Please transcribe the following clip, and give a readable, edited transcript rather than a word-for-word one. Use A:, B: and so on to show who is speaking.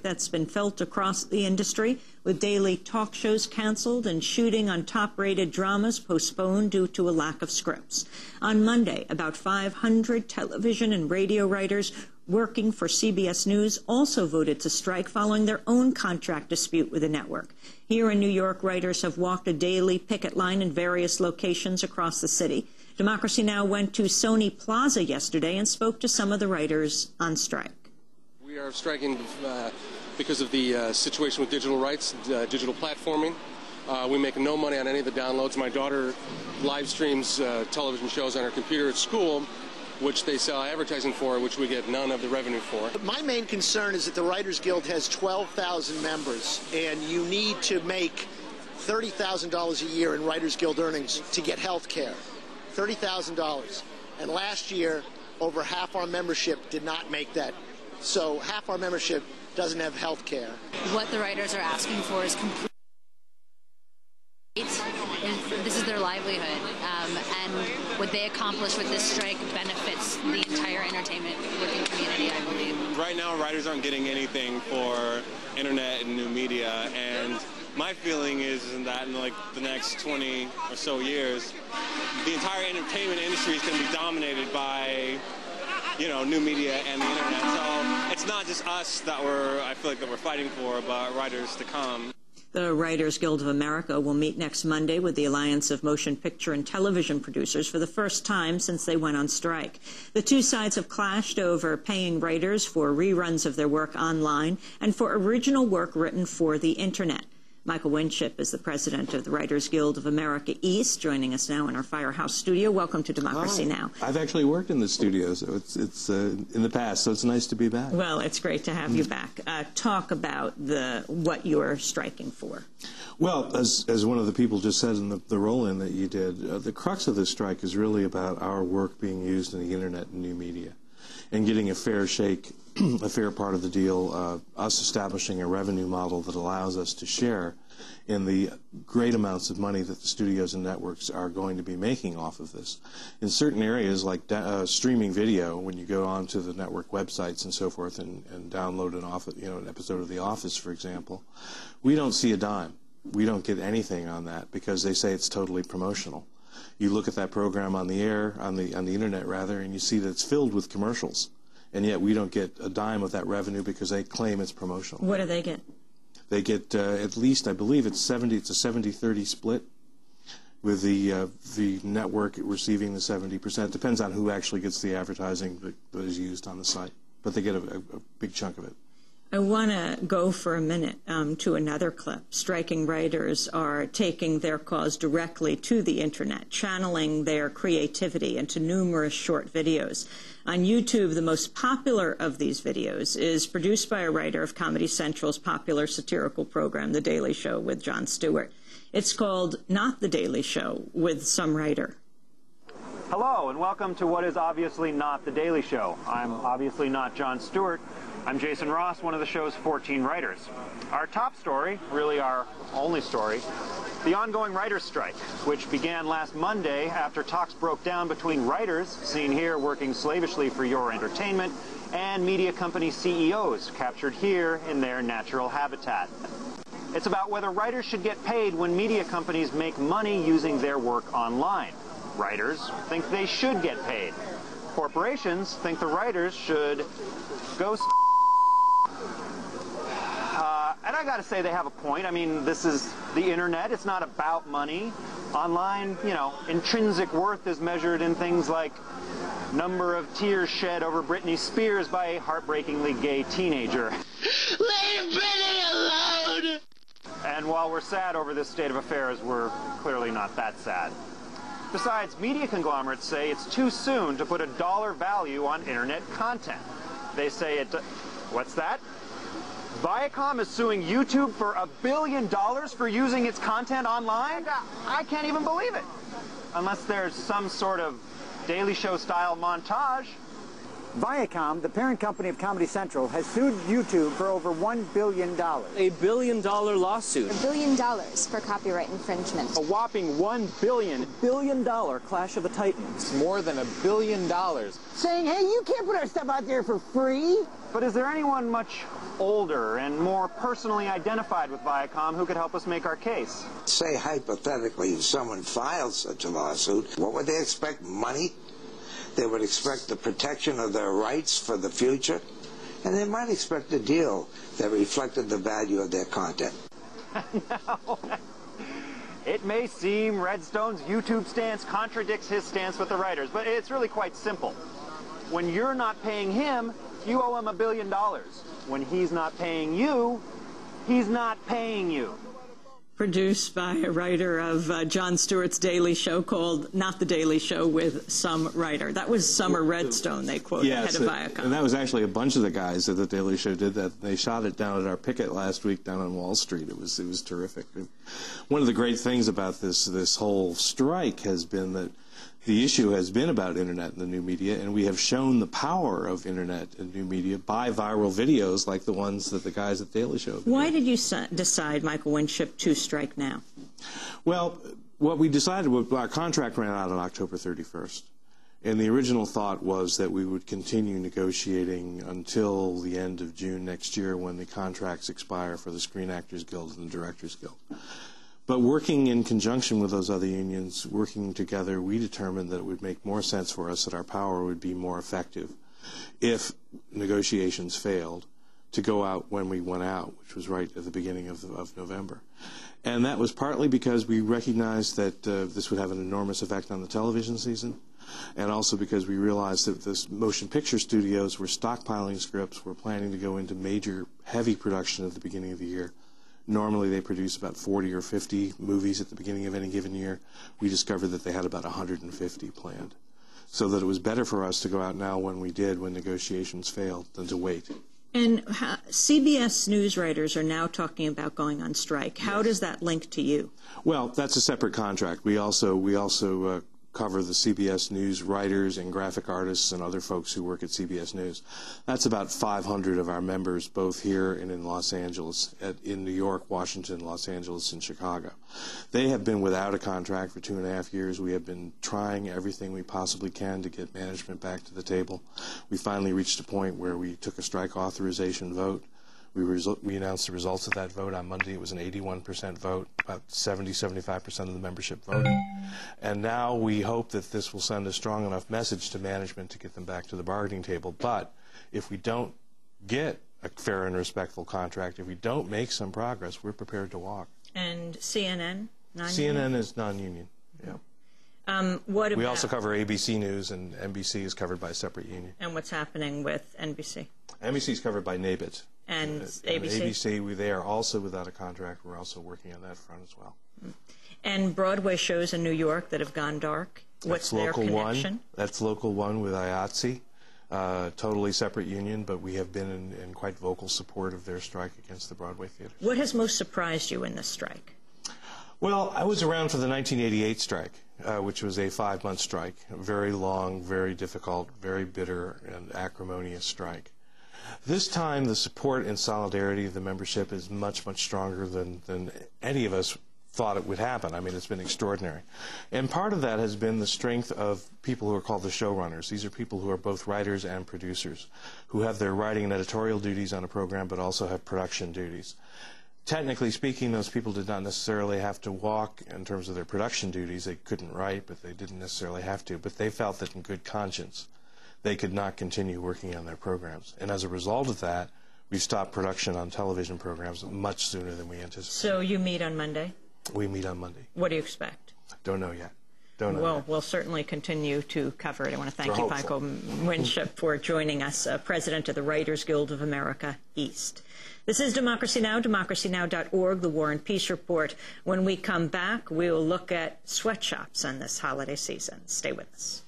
A: strike that's been felt across the industry, with daily talk shows canceled and shooting on top-rated dramas postponed due to a lack of scripts. On Monday, about 500 television and radio writers working for CBS News also voted to strike following their own contract dispute with the network. Here in New York, writers have walked a daily picket line in various locations across the city. Democracy Now! Went to Sony Plaza yesterday and spoke to some of the writers on strike.
B: We are striking because of the situation with digital rights, digital platforming. We make no money on any of the downloads. My daughter live streams television shows on her computer at school, which they sell advertising for, which we get none of the revenue for.
C: My main concern is that the Writers Guild has 12,000 members, and you need to make $30,000 a year in Writers Guild earnings to get health care. $30,000. And last year, over half our membership did not make that. So half our membership doesn't have health care.
D: What the writers are asking for is complete. This is their livelihood, and what they accomplish with this strike benefits the entire entertainment working community, I believe.
E: Right now, writers aren't getting anything for internet and new media, and my feeling is that in like the next 20 or so years, the entire entertainment industry is going to be dominated by, you know, new media and the internet. So it's not just us that I feel like that we're fighting for, but writers to come.
A: The Writers Guild of America will meet next Monday with the Alliance of Motion Picture and Television Producers for the first time since they went on strike. The two sides have clashed over paying writers for reruns of their work online and for original work written for the Internet. Michael Winship is the president of the Writers Guild of America East, joining us now in our Firehouse studio. Welcome to Democracy Now!
F: I've actually worked in the studio, so it's in the past, so it's nice to be back.
A: Well, it's great to have you back. Talk about what you're striking for.
F: Well, as one of the people just said in the roll-in that you did, the crux of this strike is really about our work being used in the Internet and new media, and getting a fair shake, a fair part of the deal, us establishing a revenue model that allows us to share in the great amounts of money that the studios and networks are going to be making off of this. In certain areas like streaming video, when you go onto the network websites and so forth and download an episode of The Office, for example, we don't see a dime. We don't get anything on that because they say it's totally promotional. You look at that program on the air, on the internet rather, and you see that it's filled with commercials, and yet we don't get a dime of that revenue because they claim it's promotional.
A: What do they get?
F: They get at least, I believe it's a 70-30 split, with the network receiving the 70%. Depends on who actually gets the advertising that is used on the site, but they get a big chunk of it.
A: I want to go for a minute to another clip. Striking writers are taking their cause directly to the Internet, channeling their creativity into numerous short videos. On YouTube, the most popular of these videos is produced by a writer of Comedy Central's popular satirical program, The Daily Show with Jon Stewart. It's called Not The Daily Show with Some Writer.
G: Hello, and welcome to what is obviously not The Daily Show. I'm obviously not Jon Stewart. I'm Jason Ross, one of the show's 14 writers. Our top story, really our only story, the ongoing writers' strike, which began last Monday after talks broke down between writers, seen here working slavishly for your entertainment, and media company CEOs, captured here in their natural habitat. It's about whether writers should get paid when media companies make money using their work online. Writers think they should get paid. Corporations think the writers should go and I gotta say they have a point. I mean, this is the internet. It's not about money. Online, you know, intrinsic worth is measured in things like number of tears shed over Britney Spears by a heartbreakingly gay teenager.
C: Leave Britney alone!
G: And while we're sad over this state of affairs, we're clearly not that sad. Besides, media conglomerates say it's too soon to put a dollar value on internet content. They say what's that? Viacom is suing YouTube for $1 billion for using its content online? I can't even believe it. Unless there's some sort of Daily Show-style montage.
H: Viacom, the parent company of Comedy Central, has sued YouTube for over $1 billion.
I: $1 billion lawsuit.
J: $1 billion for copyright infringement.
G: A whopping $1 billion.
I: $1 billion Clash of the Titans. More than $1 billion.
H: Saying, hey, you can't put our stuff out there for free.
G: But is there anyone much older and more personally identified with Viacom who could help us make our case.
K: Say hypothetically if someone filed such a lawsuit, what would they expect? Money? They would expect the protection of their rights for the future, and they might expect a deal that reflected the value of their content.
G: Now, it may seem Redstone's YouTube stance contradicts his stance with the writers, but it's really quite simple. When you're not paying him, you owe him $1 billion. When he's not paying you, he's not paying you.
A: Produced by a writer of Jon Stewart's Daily Show called Not the Daily Show with Some Writer. That was Summer Redstone, they quote,
F: yes,
A: head of Viacom.
F: And that was actually a bunch of the guys at the Daily Show did that. They shot it down at our picket last week down on Wall Street. It was terrific. One of the great things about this whole strike has been that the issue has been about Internet and the new media, and we have shown the power of Internet and new media by viral videos like the ones that the guys at Daily Show have been
A: Why
F: doing.
A: did you decide, Michael Winship, to strike now?
F: Well, what we decided was our contract ran out on October 31st, and the original thought was that we would continue negotiating until the end of June next year when the contracts expire for the Screen Actors Guild and the Directors Guild. But working in conjunction with those other unions, working together, we determined that it would make more sense for us, that our power would be more effective if negotiations failed, to go out when we went out, which was right at the beginning of November. And that was partly because we recognized that this would have an enormous effect on the television season, and also because we realized that the motion picture studios were stockpiling scripts, were planning to go into major, heavy production at the beginning of the year. Normally they produce about 40 or 50 movies at the beginning of any given year. We discovered that they had about 150 planned. So that it was better for us to go out now when we did, when negotiations failed, than to wait.
A: And CBS News writers are now talking about going on strike. How does that link to you?
F: Well, that's a separate contract. We also cover the CBS News writers and graphic artists and other folks who work at CBS News. That's about 500 of our members, both here and in Los Angeles, in New York, Washington, Los Angeles, and Chicago. They have been without a contract for 2.5 years. We have been trying everything we possibly can to get management back to the table. We finally reached a point where we took a strike authorization vote. We announced the results of that vote on Monday. It was an 81% vote. About 70-75% of the membership voted. And now we hope that this will send a strong enough message to management to get them back to the bargaining table. But if we don't get a fair and respectful contract, if we don't make some progress, we're prepared to walk.
A: And CNN? Non-union?
F: CNN is non-union, yeah.
A: What about,
F: we also cover ABC News, and NBC is covered by a separate union.
A: And what's happening with NBC?
F: NBC is covered by NABIT.
A: And ABC?
F: And ABC, they are also without a contract. We're also working on that front as well.
A: And Broadway shows in New York that have gone dark. What's their connection?
F: That's Local 1 with IATSE. Totally separate union, but we have been in quite vocal support of their strike against the Broadway theaters.
A: What has most surprised you in this strike?
F: Well, I was around for the 1988 strike, which was a 5-month strike, a very long, very difficult, very bitter, and acrimonious strike. This time, the support and solidarity of the membership is much, much stronger than any of us thought it would happen. I mean, it's been extraordinary. And part of that has been the strength of people who are called the showrunners. These are people who are both writers and producers, who have their writing and editorial duties on a program, but also have production duties. Technically speaking, those people did not necessarily have to walk in terms of their production duties. They couldn't write, but they didn't necessarily have to. But they felt that in good conscience, they could not continue working on their programs. And as a result of that, we stopped production on television programs much sooner than we anticipated.
A: So you meet on Monday?
F: We meet on Monday.
A: What do you expect?
F: Don't know yet. Don't know
A: well,
F: yet.
A: we'll certainly continue to cover it. I want to thank
F: We're
A: you,
F: hopeful.
A: Michael Winship, for joining us, President of the Writers Guild of America East. This is Democracy Now!, democracynow.org, the War and Peace Report. When we come back, we will look at sweatshops on this holiday season. Stay with us.